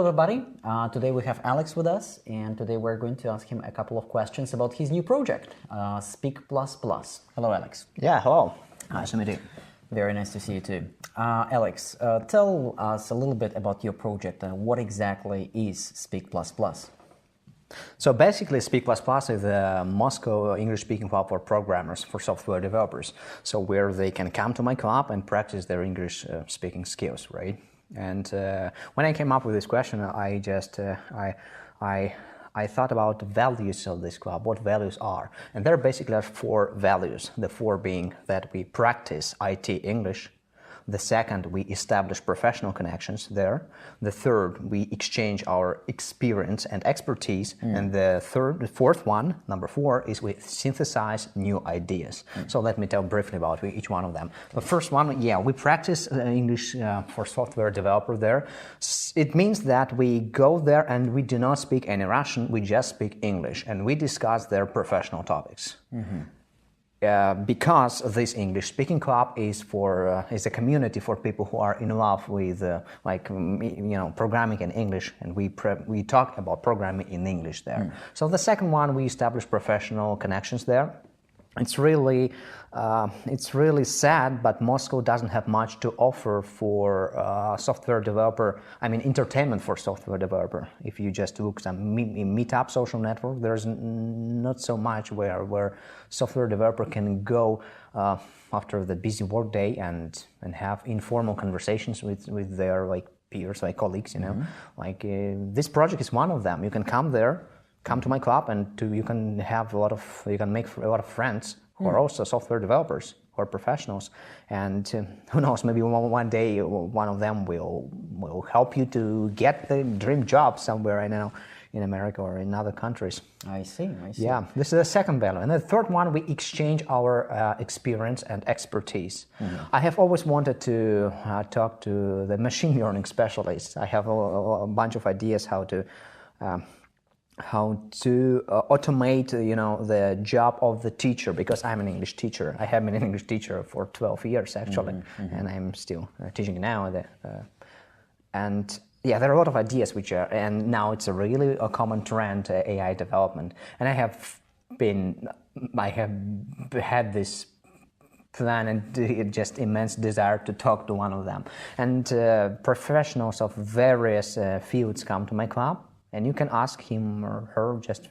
everybody. Today we have Alex with us, and today we're going to ask him a couple of questions about his new project, Speak++. Hello, Alex. Yeah, hello. Nice to meet you. Very nice to see you too. Alex, tell us a little bit about your project and what exactly is Speak++. So basically, Speak++ is a Moscow English-speaking club for programmers, for software developers. So where they can come to my club and practice their English speaking skills, right? And when I came up with this question, I thought about the values of this club, what values are. And there basically are 4 values, the 4 being that we practice IT English. The second, we establish professional connections there. The third, we exchange our experience and expertise. And the fourth one, number 4, is we synthesize new ideas. So let me tell briefly about each one of them. The first one, we practice English for software developer there. It means that we go there and we do not speak any Russian, we just speak English, and we discuss their professional topics. Because this English-speaking club is a community for people who are in love with programming in English, and we talk about programming in English there. So the second one, we establish professional connections there. It's really sad, but Moscow doesn't have much to offer for software developer. I mean, entertainment for software developer. If you just look some meetup social network, there's not so much where software developer can go after the busy work day and have informal conversations with their peers, colleagues. This project is one of them. You can come there. Come to my club, and you can make a lot of friends who are also software developers or professionals. And who knows, maybe one day one of them will help you to get the dream job somewhere right now in America or in other countries. I see. Yeah, this is the second value. And the third one, we exchange our experience and expertise. I have always wanted to talk to the machine learning specialists. I have a bunch of ideas how to automate, the job of the teacher, because I'm an English teacher. I have been an English teacher for 12 years, actually, and I'm still teaching now. And yeah, there are a lot of ideas and now it's a really common trend, AI development. And I have had this plan and just immense desire to talk to one of them. And professionals of various fields come to my club. And you can ask him or her just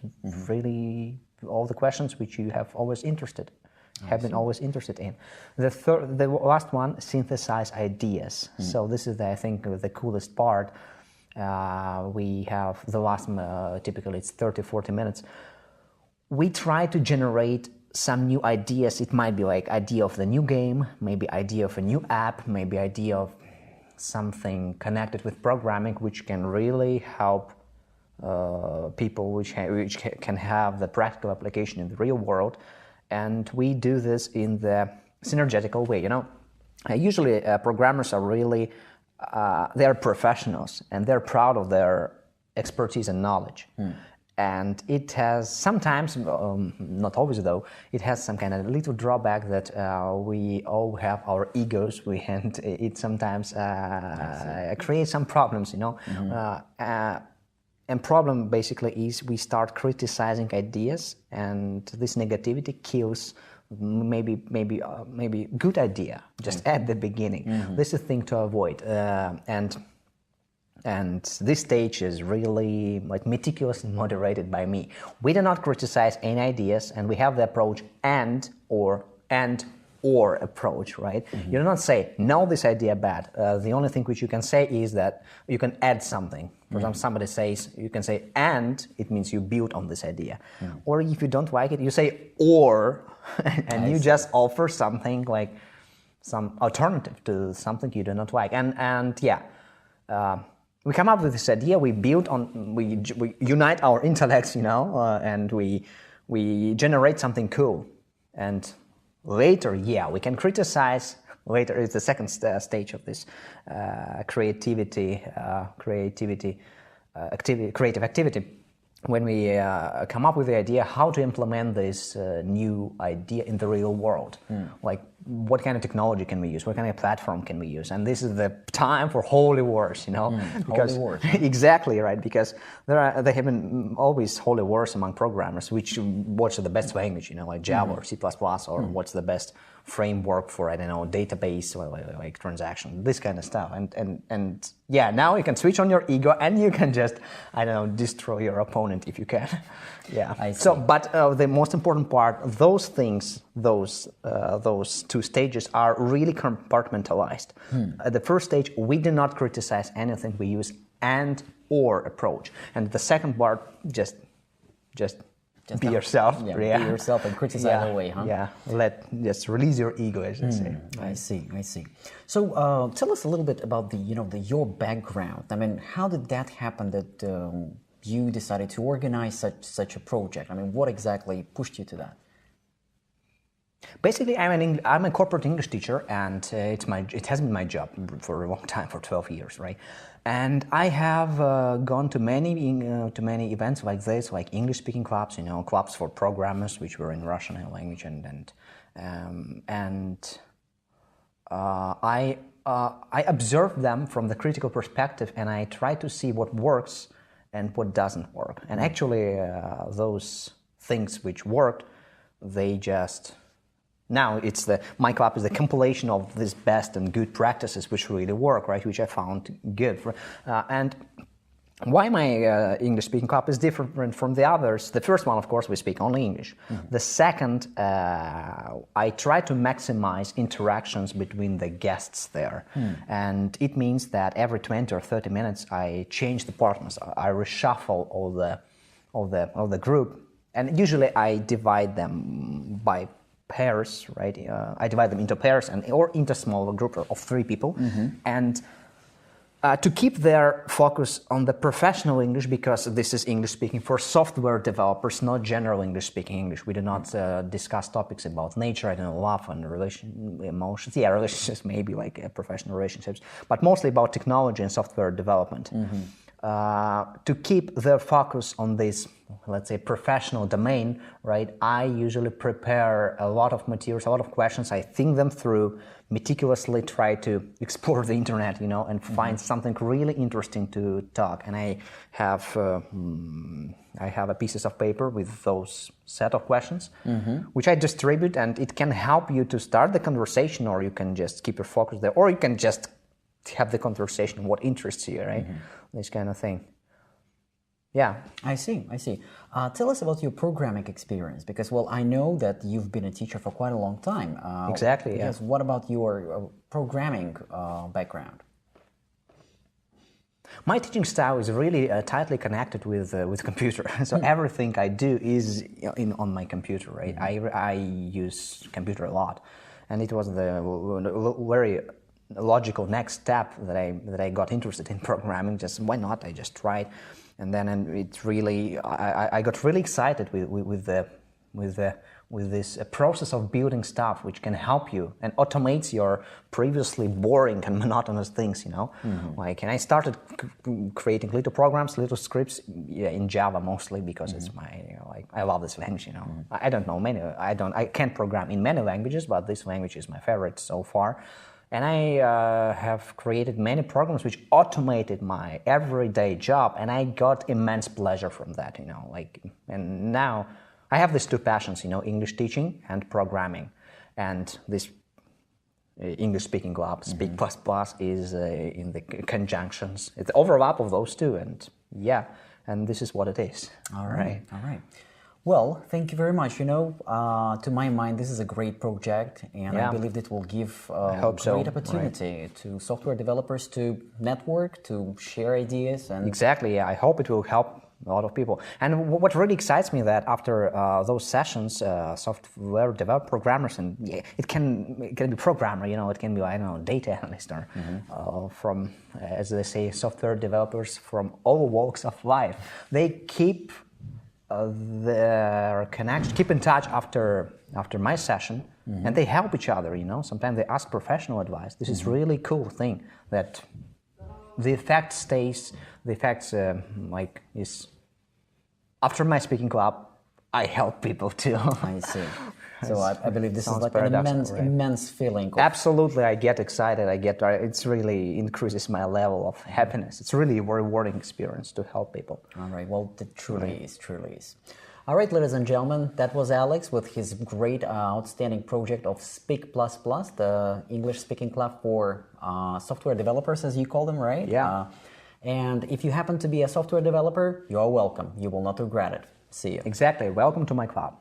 really all the questions which you have been always interested in. The last one, synthesize ideas. So this is, I think, the coolest part. We have the last, typically it's 30-40 minutes. We try to generate some new ideas. It might be like idea of the new game, maybe idea of a new app, maybe idea of something connected with programming, which can really help people which can have the practical application in the real world. And we do this in the synergetical way. Usually programmers are really they're professionals and they're proud of their expertise and knowledge. And it has sometimes, not always though, it has some kind of little drawback that we all have our egos, and it sometimes creates some problems, And problem basically is we start criticizing ideas, and this negativity kills maybe good idea just at the beginning. This is a thing to avoid, and this stage is really meticulous and moderated by me. We do not criticize any ideas, and we have the approach and or approach, right? You do not say, no, this idea bad. The only thing which you can say is that you can add something. For example, somebody says, you can say, and it means you build on this idea. Or if you don't like it, you say, or, and you just offer something like some alternative to something you do not like. We come up with this idea, we build on, we unite our intellects, and we generate something cool. And later, we can criticize. Later is the second stage of this creative activity. When we come up with the idea how to implement this new idea in the real world, like what kind of technology can we use? What kind of platform can we use? And this is the time for holy wars, you know, because holy wars. Exactly right, because there have been always holy wars among programmers, what's the best language, you know, like Java or C++, or what's the best framework for, I don't know, database or like transaction, this kind of stuff. And yeah, now you can switch on your ego and you can just, I don't know, destroy your opponent if you can. Yeah. I see. So, but the most important part, those things, those two stages are really compartmentalized. At the first stage, we do not criticize anything. We use and or approach. And the second part, just be yourself. Yeah, be yourself and criticize away, huh? Yeah, just release your ego, as I say. I see. So tell us a little bit about your background. I mean, how did that happen that you decided to organize such a project? I mean, what exactly pushed you to that? Basically, I'm a corporate English teacher, and it has been my job for a long time, for 12 years, right? And I have gone to many events like this, like English-speaking clubs, you know, clubs for programmers, which were in Russian language, I observed them from the critical perspective, and I try to see what works and what doesn't work. And actually, those things which worked, they just. Now my club is the compilation of these best and good practices which really work, right? Which I found good. And why my English-speaking club is different from the others? The first one, of course, we speak only English. The second, I try to maximize interactions between the guests there, and it means that every 20 or 30 minutes I change the partners. I reshuffle all the group, and usually I divide them by pairs, right? I divide them into pairs or into smaller group of 3 people, and to keep their focus on the professional English, because this is English speaking for software developers, not general English speaking English. We do not discuss topics about nature, I don't know, love and emotions. Yeah, relationships maybe, like professional relationships, but mostly about technology and software development. To keep their focus on this, let's say, professional domain, right, I usually prepare a lot of materials, a lot of questions. I think them through, meticulously try to explore the internet, you know, and find something really interesting to talk. And I have a pieces of paper with those set of questions, which I distribute, and it can help you to start the conversation, or you can just keep your focus there, or you can just have the conversation on what interests you, right? This kind of thing. Yeah. I see. Tell us about your programming experience, because, well, I know that you've been a teacher for quite a long time. Exactly, yes. What about your programming background? My teaching style is really tightly connected with computer. So everything I do is on my computer, right? I use computer a lot, and it was the very logical next step that I got interested in programming. Just why not? I just tried, and then I got really excited with this process of building stuff which can help you and automates your previously boring and monotonous things, you know. Like, and I started creating little programs, little scripts, in Java mostly, because it's I love this language, you know. I don't know many. I can't program in many languages, but this language is my favorite so far. And I have created many programs which automated my everyday job, and I got immense pleasure from that, you know. And now I have these 2 passions, you know, English teaching and programming. And this English-speaking club, Speak++, is in the conjunctions. It's the overlap of those 2, and this is what it is. All right. Well, thank you very much. You know, to my mind, this is a great project, and I believe it will give a great opportunity to software developers to network, to share ideas. And exactly, I hope it will help a lot of people. And what really excites me that after those sessions, software developer programmers, and it can be programmer, you know, it can be, I don't know, data analyst, or from, as they say, software developers from all walks of life. They keep their connection, keep in touch after my session, and they help each other, you know. Sometimes they ask professional advice. This is really cool thing, that the effect stays, is after my speaking club, I help people too. I see. So I believe this is like an immense feeling. Absolutely, I get excited. It's really increases my level of happiness. It's really a rewarding experience to help people. All right, well, it truly is. All right, ladies and gentlemen, that was Alex with his great, outstanding project of Speak++, the English-speaking club for software developers, as you call them, right? Yeah. And if you happen to be a software developer, you are welcome. You will not regret it. See you. Exactly. Welcome to my club.